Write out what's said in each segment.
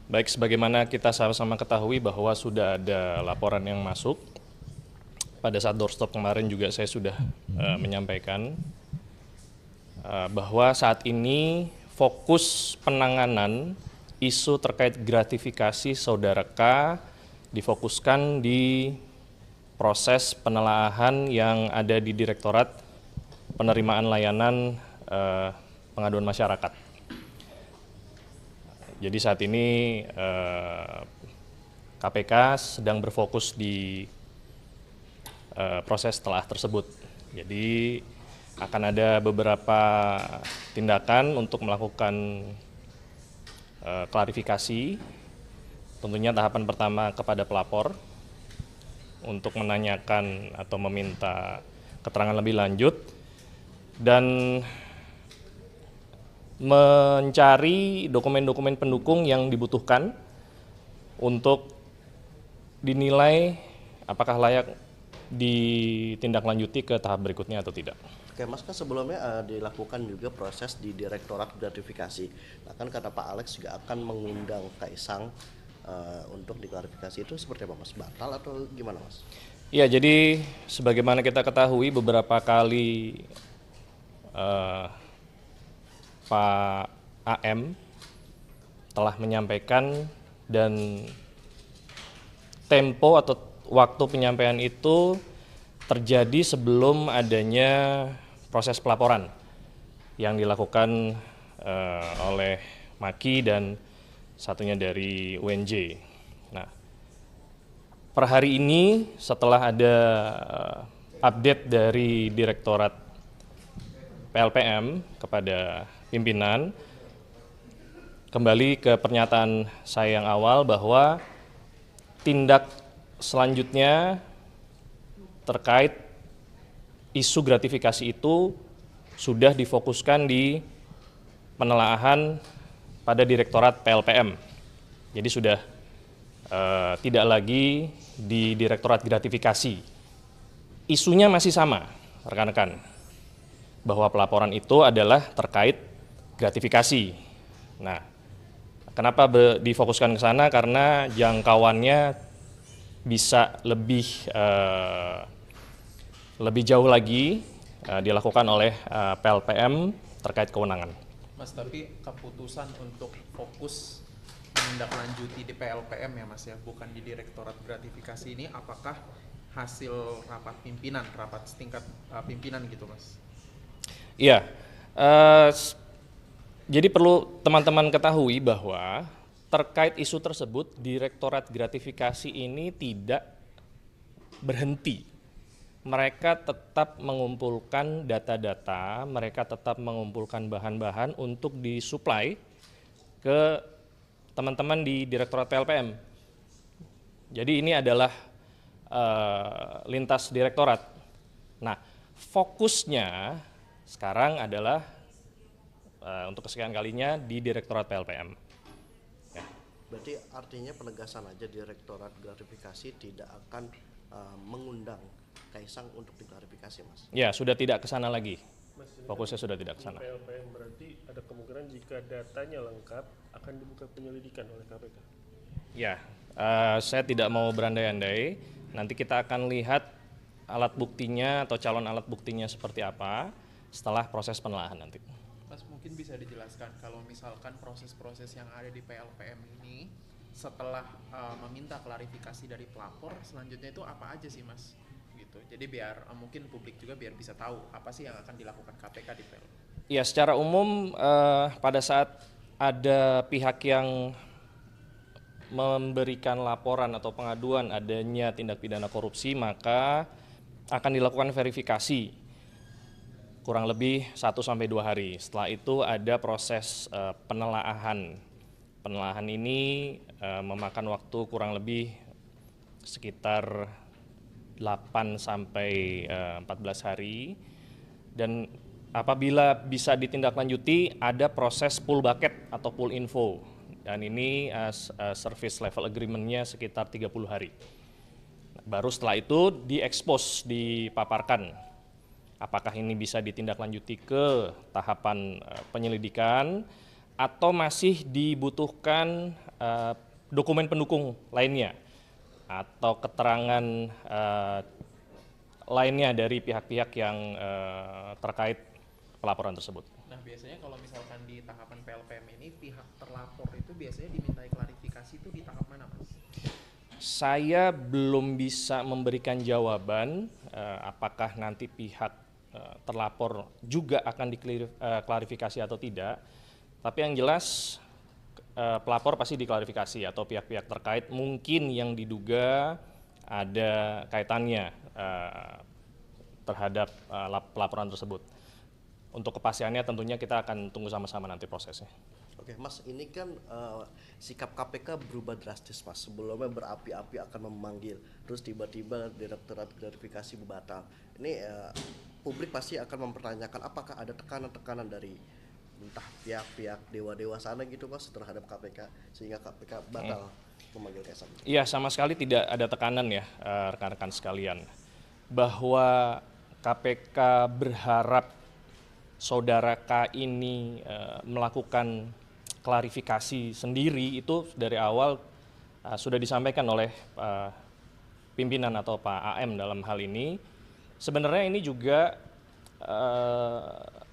Baik, sebagaimana kita sama-sama ketahui bahwa sudah ada laporan yang masuk. Pada saat doorstop kemarin juga saya sudah menyampaikan bahwa saat ini fokus penanganan isu terkait gratifikasi saudara K difokuskan di proses penelaahan yang ada di Direktorat Penerimaan Layanan Pengaduan Masyarakat. Jadi saat ini KPK sedang berfokus di proses telah tersebut. Jadi akan ada beberapa tindakan untuk melakukan klarifikasi. Tentunya tahapan pertama kepada pelapor untuk menanyakan atau meminta keterangan lebih lanjut dan mencari dokumen-dokumen pendukung yang dibutuhkan untuk dinilai apakah layak ditindaklanjuti ke tahap berikutnya atau tidak. Oke Mas, kan sebelumnya dilakukan juga proses di Direktorat Gratifikasi. Nah kan kata Pak Alex juga akan mengundang Kaisang untuk diklarifikasi, itu seperti apa Mas? Batal atau gimana Mas? Ya, jadi sebagaimana kita ketahui beberapa kali Pak AM telah menyampaikan dan tempo atau waktu penyampaian itu terjadi sebelum adanya proses pelaporan yang dilakukan oleh Maki dan satunya dari UNJ. Nah, per hari ini setelah ada update dari Direktorat PLPM kepada pimpinan, kembali ke pernyataan saya yang awal bahwa tindak selanjutnya terkait isu gratifikasi itu sudah difokuskan di penelaahan pada Direktorat PLPM. Jadi sudah tidak lagi di Direktorat Gratifikasi. Isunya masih sama, rekan-rekan, bahwa pelaporan itu adalah terkait gratifikasi. Nah, kenapa difokuskan ke sana? Karena jangkauannya bisa lebih jauh lagi dilakukan oleh PLPM terkait kewenangan. Mas, tapi keputusan untuk fokus menindaklanjuti di PLPM ya Mas ya, bukan di Direktorat Gratifikasi ini, apakah hasil rapat pimpinan, rapat setingkat pimpinan gitu Mas? Iya, jadi perlu teman-teman ketahui bahwa terkait isu tersebut Direktorat Gratifikasi ini tidak berhenti. Mereka tetap mengumpulkan data-data, mereka tetap mengumpulkan bahan-bahan untuk disuplai ke teman-teman di Direktorat PLPM. Jadi ini adalah lintas direktorat. Nah, fokusnya sekarang adalah untuk kesekian kalinya di Direktorat PLPM. Ya. Berarti artinya penegasan aja Direktorat Gratifikasi tidak akan mengundang Kaisang untuk diklarifikasi Mas? Ya, sudah tidak ke sana lagi. Fokusnya sudah tidak ke sana. PLPM berarti ada kemungkinan jika datanya lengkap akan dibuka penyelidikan oleh KPK? Ya, saya tidak mau berandai-andai. Nanti kita akan lihat alat buktinya atau calon alat buktinya seperti apa setelah proses penelaahan nanti. Mas, mungkin bisa dijelaskan kalau misalkan proses-proses yang ada di PLPM ini setelah meminta klarifikasi dari pelapor, selanjutnya itu apa aja sih Mas? Gitu. Jadi biar mungkin publik juga biar bisa tahu apa sih yang akan dilakukan KPK di PLPM. Ya, secara umum pada saat ada pihak yang memberikan laporan atau pengaduan adanya tindak pidana korupsi, maka akan dilakukan verifikasi kurang lebih 1-2 hari. Setelah itu ada proses penelaahan. Penelaahan ini memakan waktu kurang lebih sekitar 8-14 hari, dan apabila bisa ditindaklanjuti ada proses pull bucket atau pull info, dan ini service level agreement-nya sekitar 30 hari. Baru setelah itu diekspos, dipaparkan apakah ini bisa ditindaklanjuti ke tahapan penyelidikan atau masih dibutuhkan dokumen pendukung lainnya atau keterangan lainnya dari pihak-pihak yang terkait pelaporan tersebut. Nah, biasanya kalau misalkan di tahapan PLPM ini pihak terlapor itu biasanya dimintai klarifikasi itu di tahap mana, Mas? Saya belum bisa memberikan jawaban apakah nanti pihak terlapor juga akan diklarifikasi atau tidak. Tapi yang jelas pelapor pasti diklarifikasi atau pihak-pihak terkait mungkin yang diduga ada kaitannya terhadap pelaporan tersebut. Untuk kepastiannya tentunya kita akan tunggu sama-sama nanti prosesnya. Oke, Mas, ini kan sikap KPK berubah drastis, Mas. Sebelumnya berapi-api akan memanggil, terus tiba-tiba Direktorat Gratifikasi batal. Ini publik pasti akan mempertanyakan apakah ada tekanan-tekanan dari entah pihak-pihak dewa-dewa sana gitu, Mas, terhadap KPK sehingga KPK batal memanggil Kaisang. Iya, sama sekali tidak ada tekanan ya rekan-rekan sekalian. Bahwa KPK berharap saudara K ini melakukan klarifikasi sendiri itu dari awal sudah disampaikan oleh pimpinan atau Pak AM dalam hal ini. Sebenarnya ini juga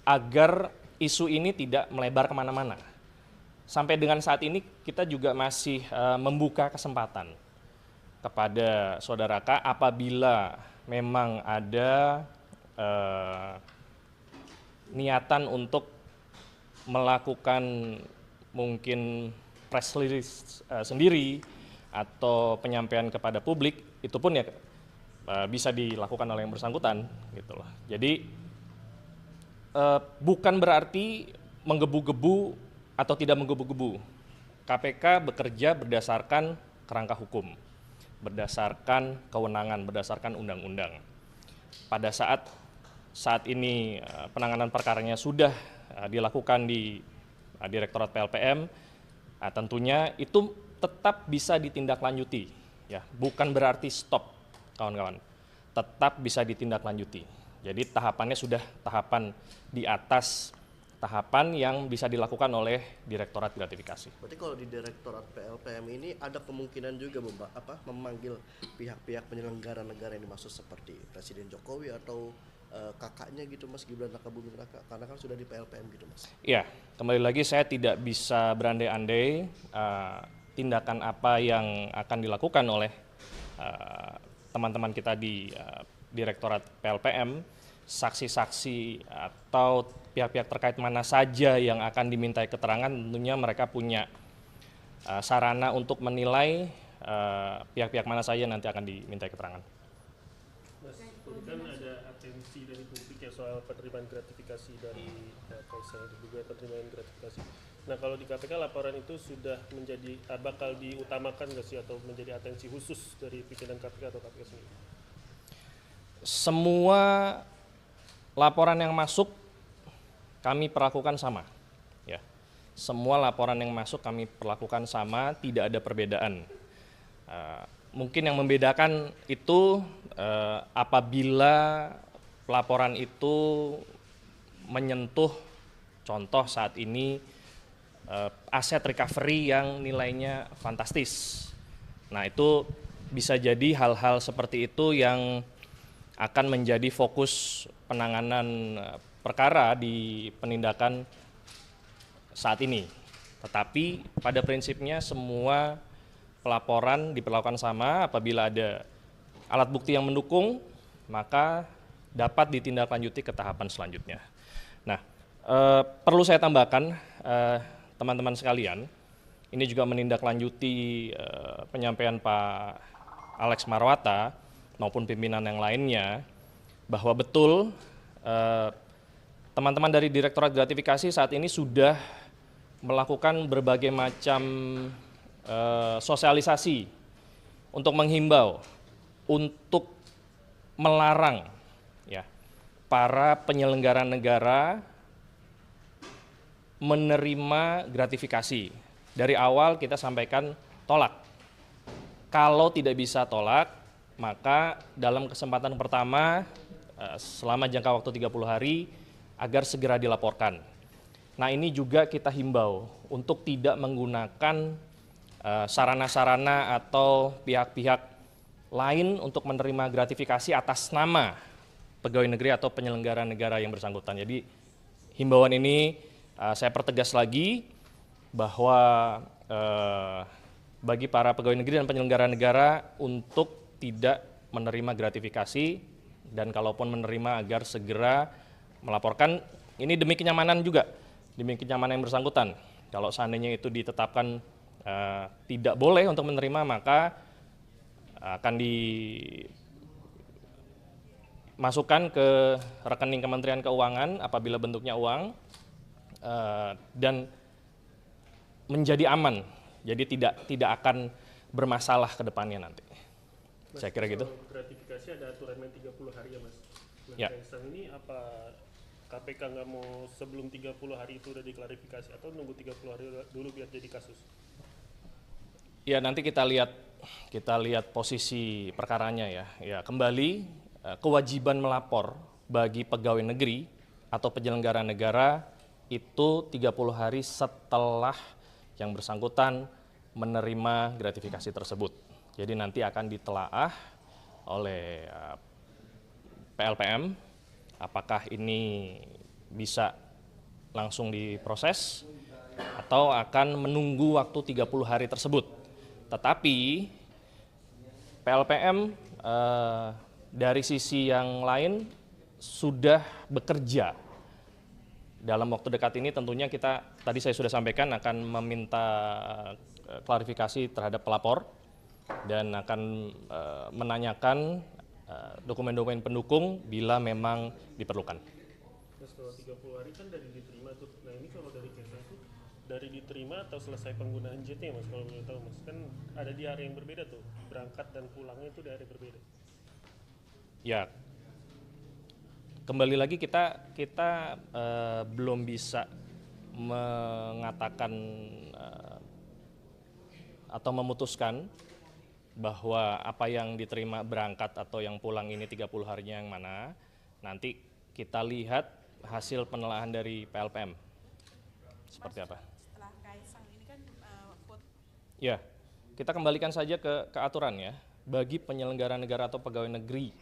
agar isu ini tidak melebar kemana-mana. Sampai dengan saat ini kita juga masih membuka kesempatan kepada saudara K apabila memang ada niatan untuk melakukan mungkin press release sendiri atau penyampaian kepada publik, itu pun ya bisa dilakukan oleh yang bersangkutan gitu loh. Jadi bukan berarti menggebu-gebu atau tidak menggebu-gebu. KPK bekerja berdasarkan kerangka hukum, berdasarkan kewenangan, berdasarkan undang-undang. Pada saat ini penanganan perkaranya sudah dilakukan di Direktorat PLPM, tentunya itu tetap bisa ditindaklanjuti, ya, bukan berarti stop, kawan-kawan, tetap bisa ditindaklanjuti. Jadi tahapannya sudah tahapan di atas tahapan yang bisa dilakukan oleh Direktorat Gratifikasi. Berarti kalau di Direktorat PLPM ini ada kemungkinan juga memanggil pihak-pihak penyelenggara negara yang dimaksud seperti Presiden Jokowi atau kakaknya gitu, Mas, Gibran Rakabuming Raka, karena kan sudah di PLPM gitu, Mas. Iya, kembali lagi saya tidak bisa berandai-andai tindakan apa yang akan dilakukan oleh teman-teman kita di Direktorat PLPM, saksi-saksi atau pihak-pihak terkait mana saja yang akan dimintai keterangan, tentunya mereka punya sarana untuk menilai pihak-pihak mana saja nanti akan dimintai keterangan. Mas, ini kan ada atensi dari publik ya soal penerimaan gratifikasi dari Kaisang, diduga penerimaan gratifikasi. Nah, kalau di KPK laporan itu sudah menjadi bakal diutamakan nggak sih atau menjadi atensi khusus dari pimpinan KPK atau KPK sendiri? Semua laporan yang masuk kami perlakukan sama, ya. Semua laporan yang masuk kami perlakukan sama, tidak ada perbedaan. Mungkin yang membedakan itu apabila laporan itu menyentuh contoh saat ini aset recovery yang nilainya fantastis. Nah, itu bisa jadi hal-hal seperti itu yang akan menjadi fokus penanganan perkara di penindakan saat ini. Tetapi pada prinsipnya semua pelaporan diperlakukan sama. Apabila ada alat bukti yang mendukung, maka dapat ditindaklanjuti ke tahapan selanjutnya. Nah, perlu saya tambahkan teman-teman sekalian, ini juga menindaklanjuti penyampaian Pak Alex Marwata maupun pimpinan yang lainnya, bahwa betul teman-teman dari Direktorat Gratifikasi saat ini sudah melakukan berbagai macam sosialisasi untuk menghimbau, untuk melarang ya para penyelenggara negara menerima gratifikasi. Dari awal kita sampaikan tolak. Kalau tidak bisa tolak, maka dalam kesempatan pertama selama jangka waktu 30 hari agar segera dilaporkan. Nah, ini juga kita himbau untuk tidak menggunakan sarana-sarana atau pihak-pihak lain untuk menerima gratifikasi atas nama pegawai negeri atau penyelenggara negara yang bersangkutan. Jadi himbauan ini saya pertegas lagi bahwa bagi para pegawai negeri dan penyelenggara negara untuk tidak menerima gratifikasi, dan kalaupun menerima agar segera melaporkan. Ini demi kenyamanan juga, demi kenyamanan yang bersangkutan. Kalau seandainya itu ditetapkan tidak boleh untuk menerima, maka akan dimasukkan ke rekening Kementerian Keuangan apabila bentuknya uang, dan menjadi aman. Jadi tidak akan bermasalah ke depannya nanti. Mas, Saya kira gitu. Gratifikasi ada aturan main 30 hari ya Mas. Nah, Ya. Kaisang ini apa KPK nggak mau sebelum 30 hari itu udah diklarifikasi atau nunggu 30 hari dulu biar jadi kasus? Ya, nanti kita lihat posisi perkaranya ya. Ya, kembali kewajiban melapor bagi pegawai negeri atau penyelenggara negara itu 30 hari setelah yang bersangkutan menerima gratifikasi tersebut. Jadi nanti akan ditelaah oleh PLPM apakah ini bisa langsung diproses atau akan menunggu waktu 30 hari tersebut. Tetapi PLPM dari sisi yang lain sudah bekerja. Dalam waktu dekat ini tentunya kita, tadi saya sudah sampaikan, akan meminta klarifikasi terhadap pelapor dan akan menanyakan dokumen-dokumen pendukung bila memang diperlukan. Terus kalau 30 hari kan dari diterima tuh. Nah ini kalau dari Kaisang tuh dari diterima atau selesai penggunaan jetnya Mas, kalau boleh tahu Mas, kan ada di hari yang berbeda tuh, berangkat dan pulangnya itu di hari berbeda. Ya, kembali lagi kita belum bisa mengatakan atau memutuskan bahwa apa yang diterima berangkat atau yang pulang ini 30 harinya yang mana. Nanti kita lihat hasil penelaahan dari PLPM seperti apa. Setelah Kaisang ini kan Ya, kita kembalikan saja ke aturan ya. Bagi penyelenggara negara atau pegawai negeri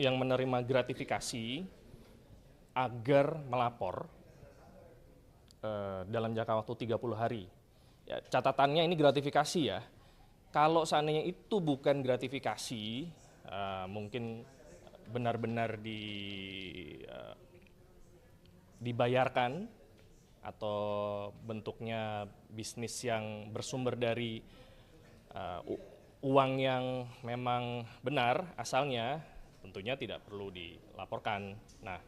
yang menerima gratifikasi agar melapor dalam jangka waktu 30 hari. Ya, catatannya ini gratifikasi ya. Kalau seandainya itu bukan gratifikasi, mungkin benar-benar dibayarkan atau bentuknya bisnis yang bersumber dari uang yang memang benar asalnya, tentunya tidak perlu dilaporkan. Nah,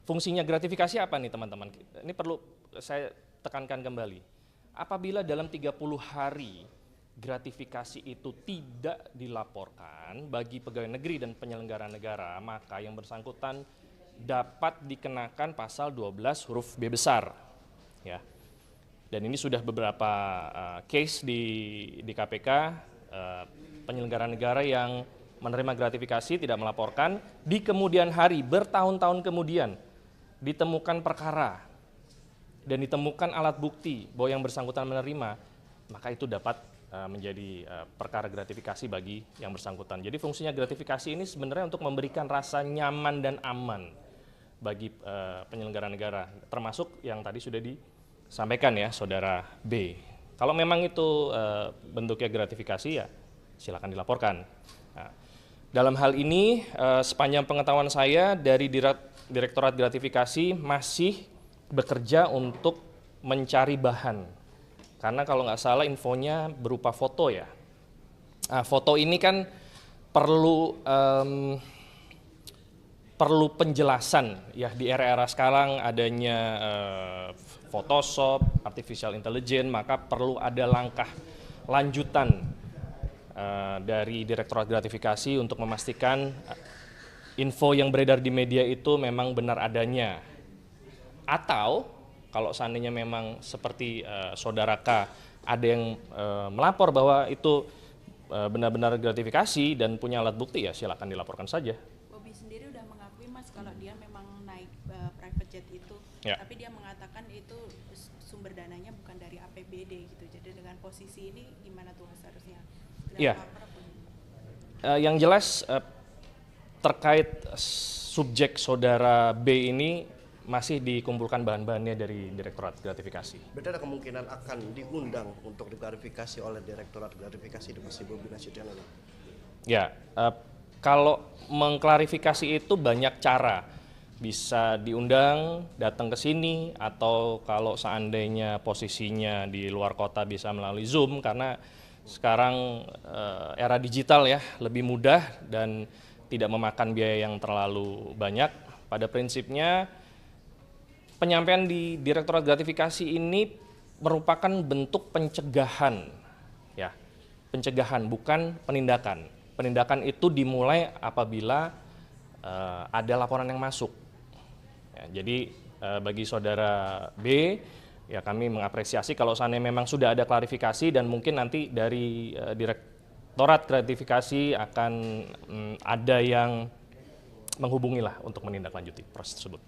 fungsinya gratifikasi apa nih teman-teman? Ini perlu saya tekankan kembali. Apabila dalam 30 hari gratifikasi itu tidak dilaporkan bagi pegawai negeri dan penyelenggara negara, maka yang bersangkutan dapat dikenakan pasal 12 huruf B besar. Ya. Dan ini sudah beberapa case di KPK, penyelenggara negara yang menerima gratifikasi tidak melaporkan, di kemudian hari bertahun-tahun kemudian ditemukan perkara dan ditemukan alat bukti bahwa yang bersangkutan menerima, maka itu dapat menjadi perkara gratifikasi bagi yang bersangkutan. Jadi fungsinya gratifikasi ini sebenarnya untuk memberikan rasa nyaman dan aman bagi penyelenggara negara, termasuk yang tadi sudah disampaikan ya saudara B. Kalau memang itu bentuknya gratifikasi ya silakan dilaporkan. Nah, dalam hal ini sepanjang pengetahuan saya dari Direktorat Gratifikasi masih bekerja untuk mencari bahan. Karena kalau nggak salah infonya berupa foto ya. Nah, foto ini kan perlu penjelasan ya, di era-era sekarang adanya Photoshop, Artificial Intelligence, maka perlu ada langkah lanjutan dari Direktorat Gratifikasi untuk memastikan info yang beredar di media itu memang benar adanya. Atau kalau seandainya memang seperti saudara K ada yang melapor bahwa itu benar-benar gratifikasi dan punya alat bukti, ya silakan dilaporkan saja. Bobby sendiri udah mengakui Mas kalau dia memang naik private jet itu, Ya. tapi dia mengatakan itu sumber dananya bukan dari APBD gitu. Jadi dengan dengan posisi ini gimana tuh Mas harusnya? Iya. Yang jelas terkait subjek saudara B ini masih dikumpulkan bahan-bahannya dari Direktorat Gratifikasi. Berarti ada kemungkinan akan diundang untuk diklarifikasi oleh Direktorat Gratifikasi di Mas Bobi Nasution ini? Ya, kalau mengklarifikasi itu banyak cara. Bisa diundang, datang ke sini, atau kalau seandainya posisinya di luar kota bisa melalui Zoom, karena sekarang era digital ya, lebih mudah dan tidak memakan biaya yang terlalu banyak. Pada prinsipnya penyampaian di Direktorat Gratifikasi ini merupakan bentuk pencegahan, ya, pencegahan bukan penindakan. Penindakan itu dimulai apabila ada laporan yang masuk. Ya, jadi bagi saudara B, ya kami mengapresiasi kalau seandainya memang sudah ada klarifikasi dan mungkin nanti dari Direktorat Gratifikasi akan ada yang menghubungi lah untuk menindaklanjuti proses tersebut.